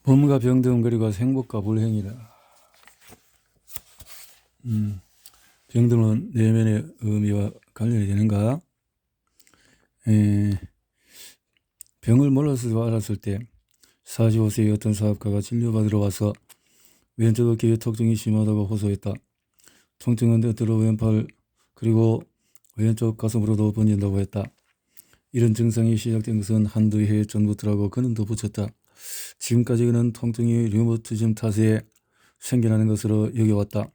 몸과 병든 그리고 행복과 불행이다. 병든은 내면의 의미와 관련이 되는가? 병을 몰라서 알았을 때 45세의 어떤 사업가가 진료받으러 와서 왼쪽 어깨에 통증이 심하다고 호소했다. 통증은 때때로 왼팔 그리고 왼쪽 가슴으로도 번진다고 했다. 이런 증상이 시작된 것은 한두 해 전부터라고 그는 덧붙였다. 지금까지 그는 통증이 류머티즘 탓에 생겨나는 것으로 여겨왔다.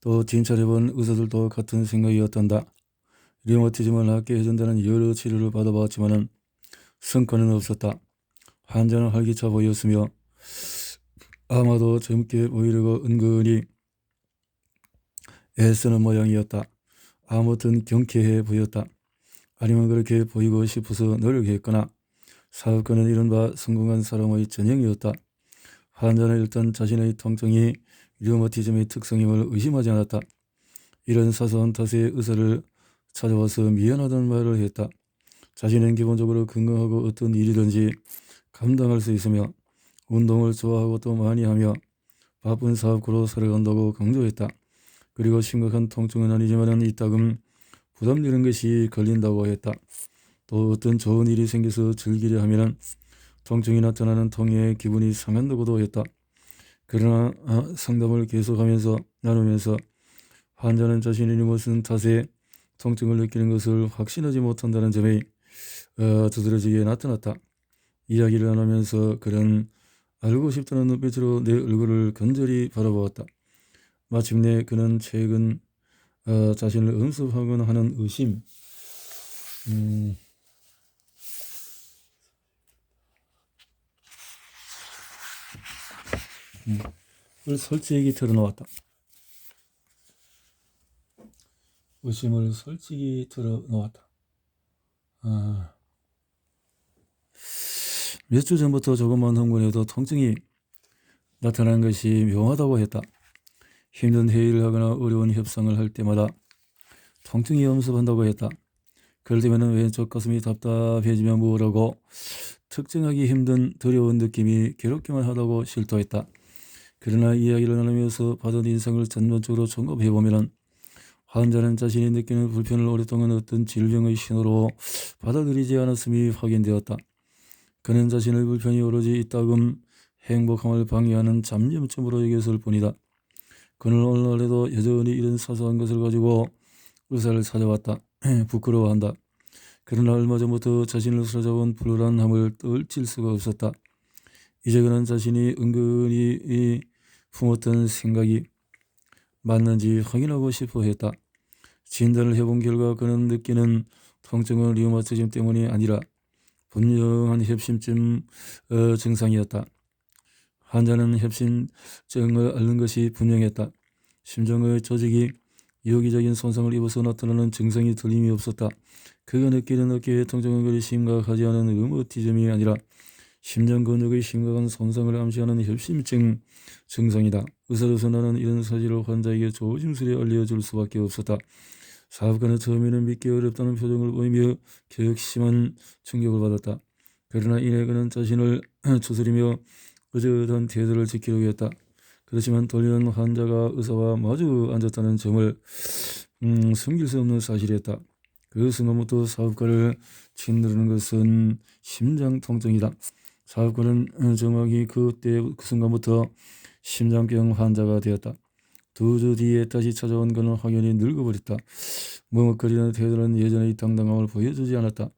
또 진찰해본 의사들도 같은 생각이었단다. 류머티즘을 낫게 해준다는 여러 치료를 받아봤지만 성과는 없었다. 환자는 활기차 보였으며 아마도 젊게 보이려고 은근히 애쓰는 모양이었다. 아무튼 경쾌해 보였다. 아니면 그렇게 보이고 싶어서 노력했거나 사업가는 이른바 성공한 사람의 전형이었다. 환자는 일단 자신의 통증이 류머티즘의 특성임을 의심하지 않았다. 이런 사소한 탓에 의사를 찾아와서 미안하다는 말을 했다. 자신은 기본적으로 건강하고 어떤 일이든지 감당할 수 있으며 운동을 좋아하고 또 많이 하며 바쁜 사업가로 살아간다고 강조했다. 그리고 심각한 통증은 아니지만 이따금 부담되는 것이 걸린다고 했다. 또 어떤 좋은 일이 생겨서 즐기려 하면 통증이 나타나는 통에 기분이 상한다고도 했다. 그러나 상담을 계속하면서 나누면서 환자는 자신이 무슨 탓에 통증을 느끼는 것을 확신하지 못한다는 점이 두드러지게 나타났다. 이야기를 나누면서 그는 알고 싶다는 눈빛으로 내 얼굴을 간절히 바라보았다. 마침내 그는 최근 자신을 음습하거나 하는 의심, 을 솔직히 털어놓았다. 의심을 솔직히 털어놓았다. 몇 주 전부터 조금만 흥분해도 통증이 나타나는 것이 묘하다고 했다. 힘든 회의를 하거나 어려운 협상을 할 때마다 통증이 엄습한다고 했다. 그럴 때면 왼쪽 가슴이 답답해지며 뭐라고 특정하기 힘든 두려운 느낌이 괴롭기만 하다고 실토했다. 그러나 이야기를 나누면서 받은 인상을 전반적으로 종합해보면 환자는 자신이 느끼는 불편을 오랫동안 어떤 질병의 신호로 받아들이지 않았음이 확인되었다. 그는 자신의 불편이 오로지 이따금 행복함을 방해하는 잡념점으로 여겼을 뿐이다. 그는 오늘날에도 여전히 이런 사소한 것을 가지고 의사를 찾아왔다. 부끄러워한다. 그러나 얼마 전부터 자신을 사로잡은 불안함을 떨칠 수가 없었다. 이제 그는 자신이 은근히 품었던 생각이 맞는지 확인하고 싶어 했다. 진단을 해본 결과 그는 느끼는 통증은 류마티즘 때문이 아니라 분명한 협심증 증상이었다. 환자는 협심증을 앓는 것이 분명했다. 심장의 조직이 유기적인 손상을 입어서 나타나는 증상이 틀림이 없었다. 그가 느끼는 어깨의 통증은 그리 심각하지 않은 류머티즘이 아니라 심장 근육의 심각한 손상을 암시하는 협심증 증상이다. 의사로서 나는 이런 사실을 환자에게 조심스레 알려줄 수밖에 없었다. 사업가는 처음에는 믿기 어렵다는 표정을 보이며 격심한 충격을 받았다. 그러나 이내 그는 자신을 추스리며 의젓한 태도를 지키려고 했다. 그렇지만 돌리는 환자가 의사와 마주 앉았다는 점을 숨길 수 없는 사실이었다. 그 순간부터 사업가를 짓누르는 것은 심장 통증이다. 사업가는 정확히 그 순간부터 심장병 환자가 되었다. 2주 뒤에 다시 찾아온 그는 확연히 늙어버렸다. 머뭇거리는 태도는 예전의 당당함을 보여주지 않았다.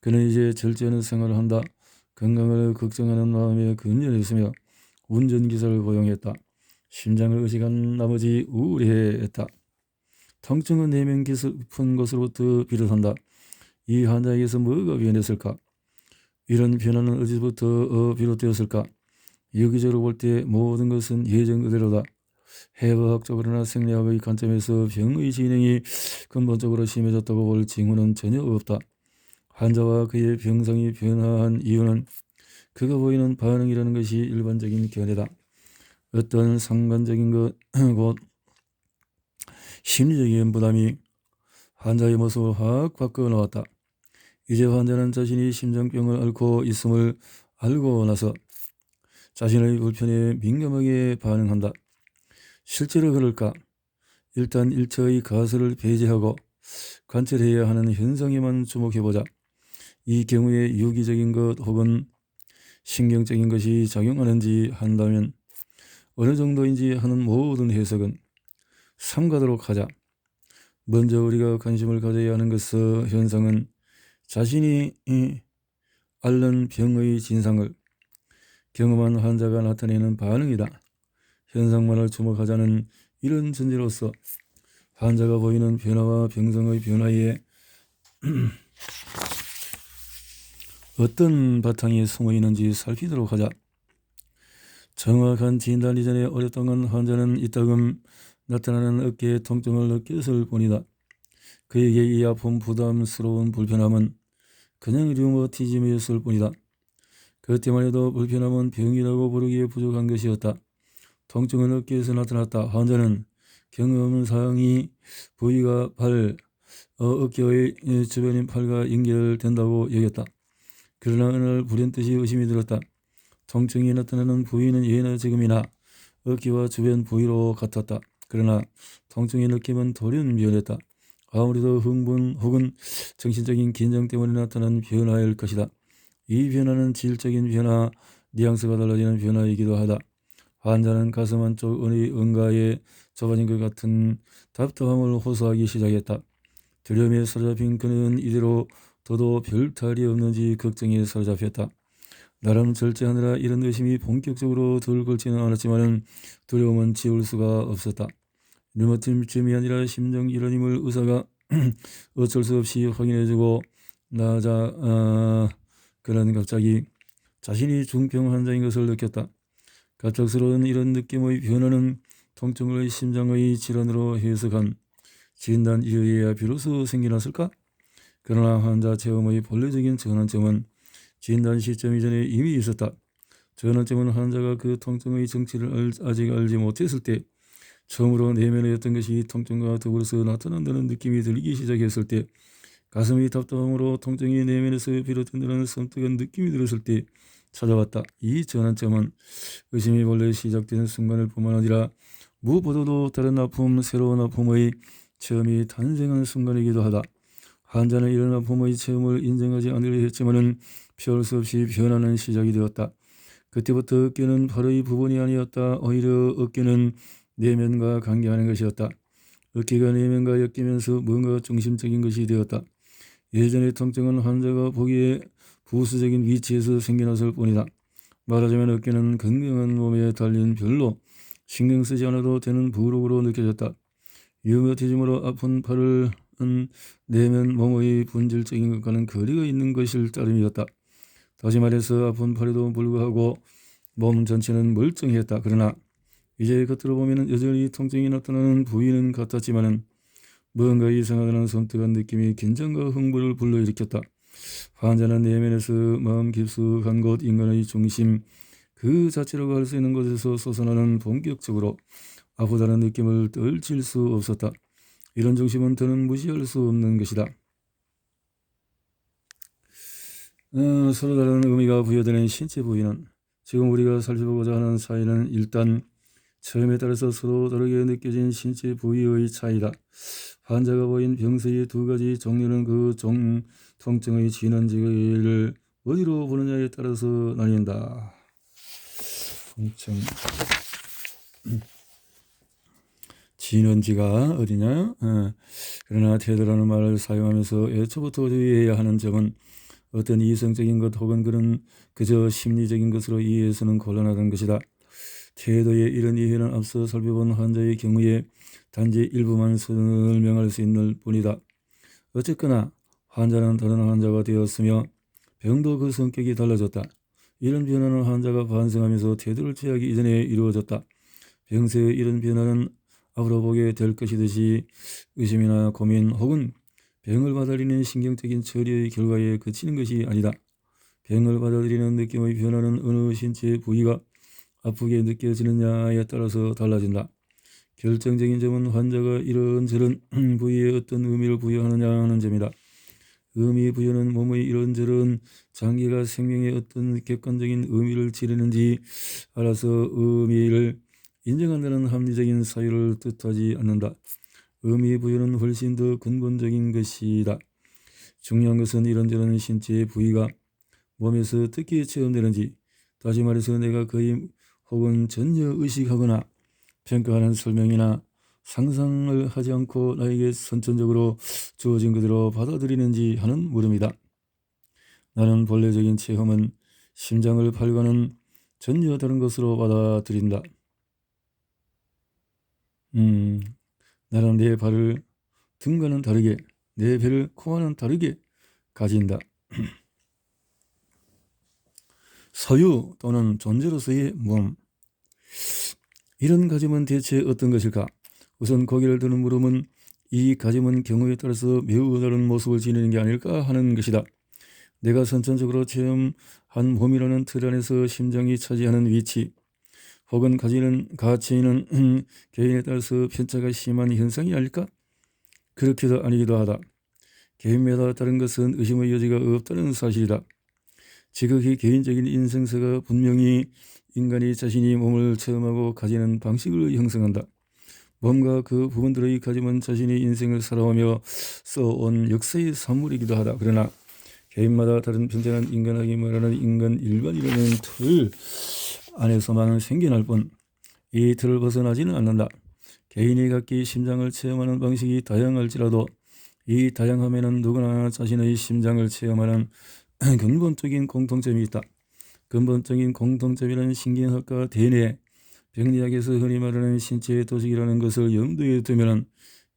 그는 이제 절제하는 생활을 한다. 건강을 걱정하는 마음에 근절했으며 운전기사를 고용했다. 심장을 의식한 나머지 우울해했다. 통증은 내면 깊은 곳으로부터 비롯한다. 이 환자에게서 뭐가 변했을까? 이런 변화는 어디서부터 비롯되었을까? 유기적으로 볼 때 모든 것은 예전 그대로다. 해부학적으로나 생리학의 관점에서 병의 진행이 근본적으로 심해졌다고 볼 징후는 전혀 없다. 환자와 그의 병상이 변화한 이유는 그가 보이는 반응이라는 것이 일반적인 견해다. 어떤 상관적인 것, 곧 심리적인 부담이 환자의 모습을 확 바꿔 놓았다. 이제 환자는 자신이 심장병을 앓고 있음을 알고 나서 자신의 불편에 민감하게 반응한다. 실제로 그럴까? 일단 일체의 가설을 배제하고 관찰해야 하는 현상에만 주목해보자. 이 경우에 유기적인 것 혹은 신경적인 것이 작용하는지 한다면 어느 정도인지 하는 모든 해석은 삼가도록 하자. 먼저 우리가 관심을 가져야 하는 것은 현상은 자신이 앓는 병의 진상을 경험한 환자가 나타내는 반응이다. 현상만을 주목하자는 이런 전제로서 환자가 보이는 변화와 병성의 변화에 어떤 바탕이 숨어 있는지 살피도록 하자. 정확한 진단 이전에 어렸던 건 환자는 이따금 나타나는 어깨의 통증을 느꼈을 뿐이다. 그에게 이 아픔, 부담스러운 불편함은 그냥 류머티즘이었을 뿐이다. 그때만 해도 불편함은 병이라고 부르기에 부족한 것이었다. 통증은 어깨에서 나타났다. 환자는 경험 사항이 부위가 어깨의 주변인 팔과 연결된다고 여겼다. 그러나 어느 날 불현듯이 의심이 들었다. 통증이 나타나는 부위는 예나 지금이나 어깨와 주변 부위로 같았다. 그러나 통증의 느낌은 돌연 변했다. 아무래도 흥분 혹은 정신적인 긴장 때문에 나타난 변화일 것이다. 이 변화는 질적인 변화, 뉘앙스가 달라지는 변화이기도 하다. 환자는 가슴 한쪽 어딘가에 좁아진 것 같은 답답함을 호소하기 시작했다. 두려움에 사로잡힌 그는 이대로 둬도 별 탈이 없는지 걱정에 사로잡혔다. 나름 절제하느라 이런 의심이 본격적으로 들끓지는 않았지만 두려움은 지울 수가 없었다. 류머티즘이 아니라 심정 질환임을 의사가 어쩔 수 없이 확인해주고 나자 그는 갑자기 자신이 중병 환자인 것을 느꼈다. 갑작스러운 이런 느낌의 변화는 통증을 심장의 질환으로 해석한 진단 이후에야 비로소 생겨났을까? 그러나 환자 체험의 본래적인 전환점은 진단 시점 이전에 이미 있었다. 전환점은 환자가 그 통증의 정체를 아직 알지 못했을 때, 처음으로 내면에 어떤 것이 통증과 더불어서 나타난다는 느낌이 들기 시작했을 때, 가슴이 답답함으로 통증이 내면에서 비롯된다는 섬뜩한 느낌이 들었을 때 찾아왔다. 이 전환점은 의심이 원래 시작되는 순간을 뿐만 아니라 무엇보다도 다른 아픔, 새로운 아픔의 체험이 탄생한 순간이기도 하다. 환자는 이런 아픔의 체험을 인정하지 않으려 했지만은 피할 수 없이 변하는 시작이 되었다. 그때부터 어깨는 팔의 부분이 아니었다. 오히려 어깨는 내면과 관계하는 것이었다. 어깨가 내면과 엮이면서 뭔가 중심적인 것이 되었다. 예전의 통증은 환자가 보기에 부수적인 위치에서 생겨났을 뿐이다. 말하자면 어깨는 건강한 몸에 달린 별로 신경 쓰지 않아도 되는 부록으로 느껴졌다. 류머티즘으로 아픈 팔은 내면 몸의 본질적인 것과는 거리가 있는 것일 따름이었다. 다시 말해서 아픈 팔에도 불구하고 몸 전체는 멀쩡했다. 그러나 이제 겉으로 보면 여전히 통증이 나타나는 부위는 같았지만은 뭔가 이상하다는 섬뜩한 느낌이 긴장과 흥분을 불러일으켰다. 환자는 내면에서 마음 깊숙한 곳, 인간의 중심, 그 자체라고 할 수 있는 곳에서 솟아나는 본격적으로 아프다는 느낌을 떨칠 수 없었다. 이런 중심은 더는 무시할 수 없는 것이다. 서로 다른 의미가 부여되는 신체 부위는 지금 우리가 살펴보고자 하는 차이는 일단 처음에 따라서 서로 다르게 느껴진 신체 부위의 차이다. 환자가 보인 병세의 두 가지 종류는 그 통증의 진원지를 어디로 보느냐에 따라서 나뉜다. 통증 진원지가 어디냐? 그러나 태도라는 말을 사용하면서 애초부터 주의해야 하는 점은 어떤 이성적인 것 혹은 그저 심리적인 것으로 이해해서는 곤란하다는 것이다. 태도의 이런 이해는 앞서 살펴본 환자의 경우에 단지 일부만 설명할 수 있는 뿐이다. 어쨌거나 환자는 다른 환자가 되었으며 병도 그 성격이 달라졌다. 이런 변화는 환자가 반성하면서 태도를 취하기 이전에 이루어졌다. 병세의 이런 변화는 앞으로 보게 될 것이듯이 의심이나 고민 혹은 병을 받아들이는 신경적인 처리의 결과에 그치는 것이 아니다. 병을 받아들이는 느낌의 변화는 어느 신체 부위가 아프게 느껴지느냐에 따라서 달라진다. 결정적인 점은 환자가 이런저런 부위에 어떤 의미를 부여하느냐 하는 점이다. 의미 부여는 몸의 이런저런 장기가 생명의 어떤 객관적인 의미를 지니는지 알아서 의미를 인정한다는 합리적인 사유를 뜻하지 않는다. 의미 부여는 훨씬 더 근본적인 것이다. 중요한 것은 이런저런 신체의 부위가 몸에서 어떻게 체험되는지, 다시 말해서 내가 거의 혹은 전혀 의식하거나 평가하는 설명이나 상상을 하지 않고 나에게 선천적으로 주어진 그대로 받아들이는지 하는 물음이다. 나는 본래적인 체험은 심장을 팔과는 전혀 다른 것으로 받아들인다. 나는 내 발을 등과는 다르게, 내 배를 코와는 다르게 가진다. 소유 또는 존재로서의 몸. 이런 가짐은 대체 어떤 것일까? 우선 고개를 드는 물음은 이 가짐은 경우에 따라서 매우 다른 모습을 지니는 게 아닐까 하는 것이다. 내가 선천적으로 체험한 몸이라는 틀 안에서 심장이 차지하는 위치 혹은 가지는 가치는 개인에 따라서 편차가 심한 현상이 아닐까? 그렇게도 아니기도 하다. 개인마다 다른 것은 의심의 여지가 없다는 사실이다. 지극히 개인적인 인생사가 분명히 인간이 자신이 몸을 체험하고 가지는 방식을 형성한다. 몸과 그 부분들의 가짐은 자신이 인생을 살아오며 써온 역사의 산물이기도 하다. 그러나 개인마다 다른 편차는 인간에게 말하는 인간 일반이라는 틀 안에서만 생겨날 뿐 이 틀을 벗어나지는 않는다. 개인이 각기 심장을 체험하는 방식이 다양할지라도 이 다양함에는 누구나 자신의 심장을 체험하는 근본적인 공통점이 있다. 근본적인 공통점이라는 신경학과 대뇌, 병리학에서 흔히 말하는 신체의 도식이라는 것을 염두에 두면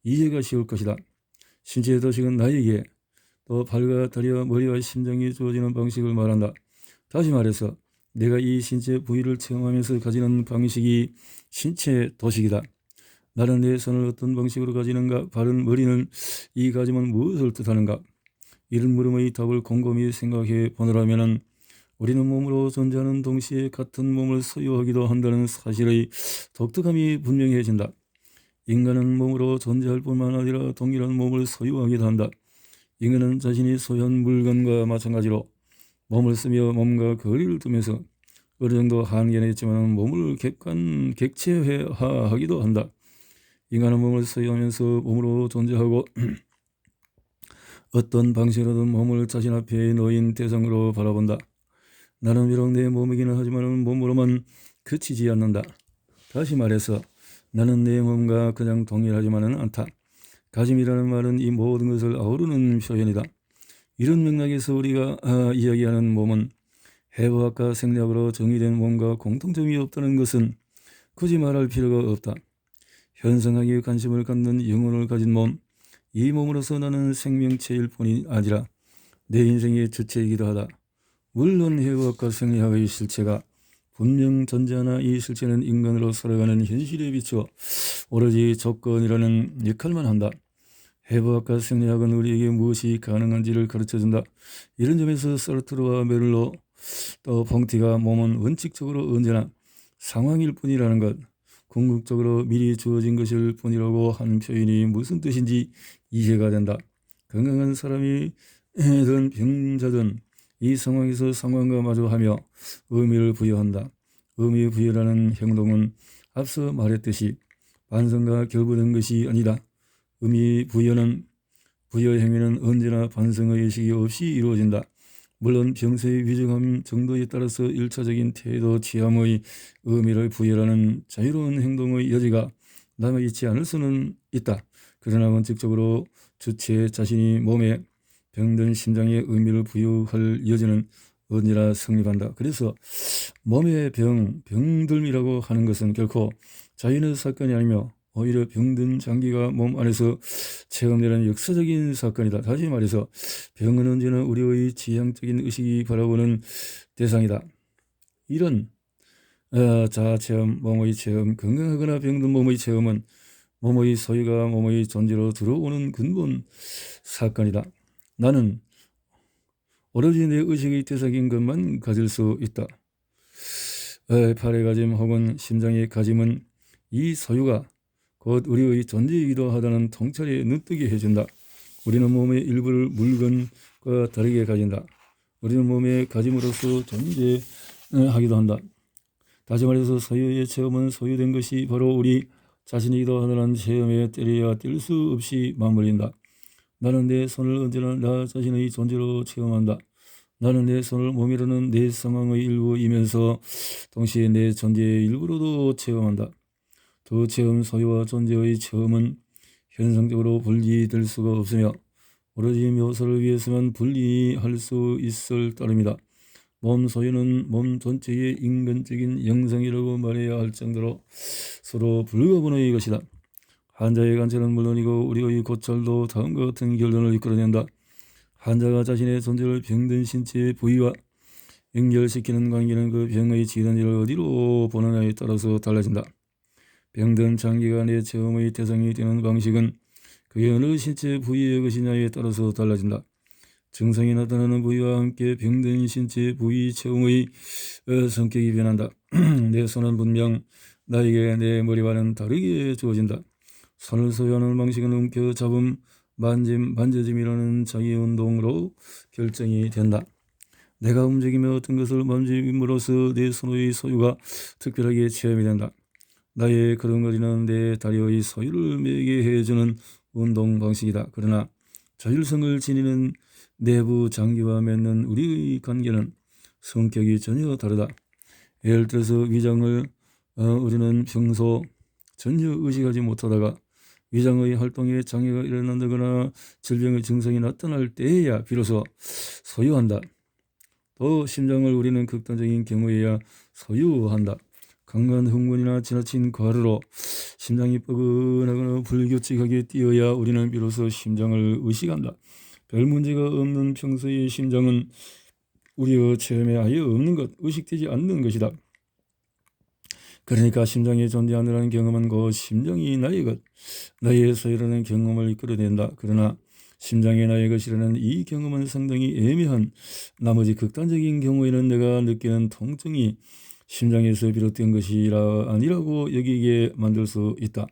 이해가 쉬울 것이다. 신체의 도식은 나에게 또 발과 다리와 머리와 심장이 주어지는 방식을 말한다. 다시 말해서 내가 이 신체 부위를 체험하면서 가지는 방식이 신체 도식이다. 나는 내 손을 어떤 방식으로 가지는가? 발은, 머리는, 이 가짐은 무엇을 뜻하는가? 이런 물음의 답을 곰곰이 생각해 보노라면 우리는 몸으로 존재하는 동시에 같은 몸을 소유하기도 한다는 사실의 독특함이 분명해진다. 인간은 몸으로 존재할 뿐만 아니라 동일한 몸을 소유하기도 한다. 인간은 자신이 소유한 물건과 마찬가지로 몸을 쓰며 몸과 거리를 두면서 어느 정도 한계는 있지만 몸을 객체화하기도 한다. 인간은 몸을 소유하면서 몸으로 존재하고 어떤 방식으로든 몸을 자신 앞에 놓인 대상으로 바라본다. 나는 비록 내 몸이기는 하지만 몸으로만 그치지 않는다. 다시 말해서 나는 내 몸과 그냥 동일하지만은 않다. 가짐이라는 말은 이 모든 것을 아우르는 표현이다. 이런 맥락에서 우리가 이야기하는 몸은 해부학과 생리학으로 정의된 몸과 공통점이 없다는 것은 굳이 말할 필요가 없다. 현성학에 관심을 갖는 영혼을 가진 몸, 이 몸으로서 나는 생명체일 뿐이 아니라 내 인생의 주체이기도 하다. 물론 해부학과 생리학의 실체가 분명 존재하나 이 실체는 인간으로 살아가는 현실에 비추어 오로지 조건이라는 역할만 한다. 해부학과 생리학은 우리에게 무엇이 가능한지를 가르쳐준다. 이런 점에서 사르트르와 메를로 또 펑티가 몸은 원칙적으로 언제나 상황일 뿐이라는 것, 궁극적으로 미리 주어진 것일 뿐이라고 하는 표현이 무슨 뜻인지 이해가 된다. 건강한 사람이든 병자든 이 상황에서 상황과 마주하며 의미를 부여한다. 의미 부여라는 행동은 앞서 말했듯이 반성과 결부된 것이 아니다. 의미 부여 행위는 언제나 반성의 의식이 없이 이루어진다. 물론 병세의 위중함 정도에 따라서 1차적인 태도 취함의 의미를 부여하는 자유로운 행동의 여지가 남아있지 않을 수는 있다. 그러나 원칙적으로 주체 자신이 몸에 병든 심장에 의미를 부여할 여지는 언제나 성립한다. 그래서 몸의 병듦이라고 하는 것은 결코 자연의 사건이 아니며 오히려 병든 장기가 몸 안에서 체험되는 역사적인 사건이다. 다시 말해서 병은 언제나 우리의 지향적인 의식이 바라보는 대상이다. 이런 자아체험, 몸의 체험, 건강하거나 병든 몸의 체험은 몸의 소유가 몸의 존재로 들어오는 근본 사건이다. 나는 오로지 내 의식의 대상인 것만 가질 수 있다. 팔의 가짐 혹은 심장의 가짐은 이 소유가 곧 우리의 존재이기도 하다는 통찰에 눈뜨게 해준다. 우리는 몸의 일부를 물건과 다르게 가진다. 우리는 몸에 가짐으로써 존재하기도 한다. 다시 말해서 소유의 체험은 소유된 것이 바로 우리 자신이기도 하다는 체험에 때려야 뗄 수 없이 맞물린다. 나는 내 손을 언제나 나 자신의 존재로 체험한다. 나는 내 손을 몸이라는 내 상황의 일부이면서 동시에 내 존재의 일부로도 체험한다. 두 체험, 소유와 존재의 체험은 현상적으로 분리될 수가 없으며 오로지 묘사를 위해서만 분리할 수 있을 따름이다. 몸 소유는 몸 전체의 인간적인 영상이라고 말해야 할 정도로 서로 불가분의 것이다. 환자의 관찰은 물론이고 우리의 고찰도 다음과 같은 결론을 이끌어낸다. 환자가 자신의 존재를 병든 신체의 부위와 연결시키는 관계는 그 병의 진원지를 어디로 보느냐에 따라서 달라진다. 병든 장기간의 체험의 대상이 되는 방식은 그게 어느 신체 부위의 것이냐에 따라서 달라진다. 증상이 나타나는 부위와 함께 병든 신체 부위 체험의 성격이 변한다. 내 손은 분명 나에게 내 머리와는 다르게 주어진다. 손을 소유하는 방식은 움켜잡음, 만짐, 만져짐이라는 자기운동으로 결정이 된다. 내가 움직이며 어떤 것을 만짐으로써 내 손의 소유가 특별하게 체험이 된다. 나의 걸음걸이는 내 다리의 소유를 매게 해주는 운동 방식이다. 그러나 자율성을 지니는 내부 장기와 맺는 우리의 관계는 성격이 전혀 다르다. 예를 들어서 위장을 우리는 평소 전혀 의식하지 못하다가 위장의 활동에 장애가 일어난다거나 질병의 증상이 나타날 때에야 비로소 소유한다. 또 심장을 우리는 극단적인 경우에야 소유한다. 강한 흥분이나 지나친 과로로 심장이 뻐근하거나 불규칙하게 뛰어야 우리는 비로소 심장을 의식한다. 별 문제가 없는 평소의 심장은 우리의 체험에 아예 없는 것, 의식되지 않는 것이다. 그러니까 심장이 존재하느라는 경험은 그 심장이 나의 것, 나의 소유라는 경험을 이끌어낸다. 그러나 심장이 나의 것이라는 이 경험은 상당히 애매한 나머지 극단적인 경우에는 내가 느끼는 통증이 심장에서 비롯된 것이 아니라고 여기게 만들 수 있다.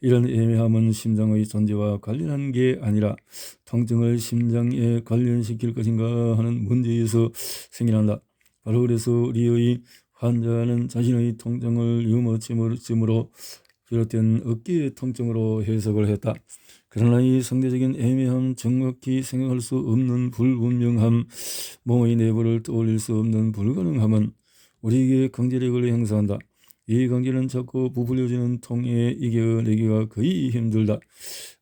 이런 애매함은 심장의 존재와 관련한 게 아니라 통증을 심장에 관련시킬 것인가 하는 문제에서 생겨난다. 바로 그래서 우리의 환자는 자신의 통증을 유머증으로 비롯된 어깨 통증으로 해석을 했다. 그러나 이 상대적인 애매함, 정확히 생각할 수 없는 불분명함, 몸의 내부를 떠올릴 수 없는 불가능함은 우리에게 강제력을 행사한다. 이 관계는 자꾸 부풀려지는 통에 이겨내기가 거의 힘들다.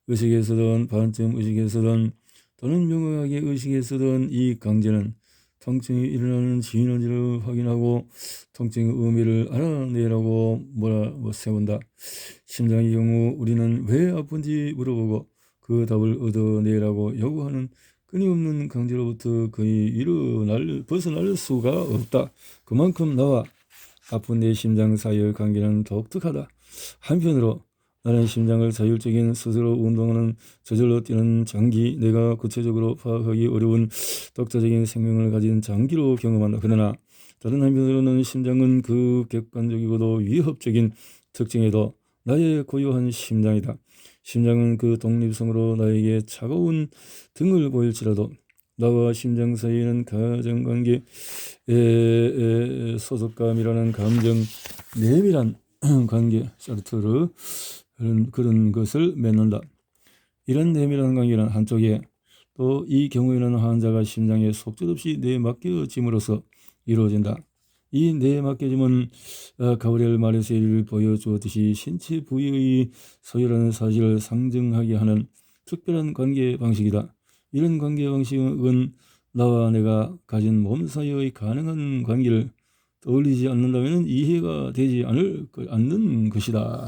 의식에서든 반쯤 의식에서든 또는 명확하게 의식에서든 이 강제는 통증이 일어나는 진원지를 확인하고 통증의 의미를 알아내라고 세운다. 심장의 경우 우리는 왜 아픈지 물어보고 그 답을 얻어내라고 요구하는 끊임없는 강제로부터 거의 벗어날 수가 없다. 그만큼 나와 아픈 내 심장 사이의 관계는 독특하다. 한편으로 나는 심장을 자율적인 스스로 운동하는 저절로 뛰는 장기, 내가 구체적으로 파악하기 어려운 독자적인 생명을 가진 장기로 경험한다. 그러나 다른 한편으로는 심장은 그 객관적이고도 위협적인 특징에도 나의 고유한 심장이다. 심장은 그 독립성으로 나에게 차가운 등을 보일지라도 나와 심장 사이에는 가정관계, 소속감이라는 감정, 내밀한 관계, 샤르트르 그런 것을 맺는다. 이런 내밀한 관계는 한쪽에 또 이 경우에는 환자가 심장에 속절없이 내맡겨짐으로써 이루어진다. 이 내맡겨짐은 가브리엘 마르셀이 보여주었듯이 신체 부위의 소유라는 사실을 상징하게 하는 특별한 관계 방식이다. 이런 관계 방식은 나와 내가 가진 몸 사이의 가능한 관계를 떠올리지 않는다면 이해가 되지 않는 것이다.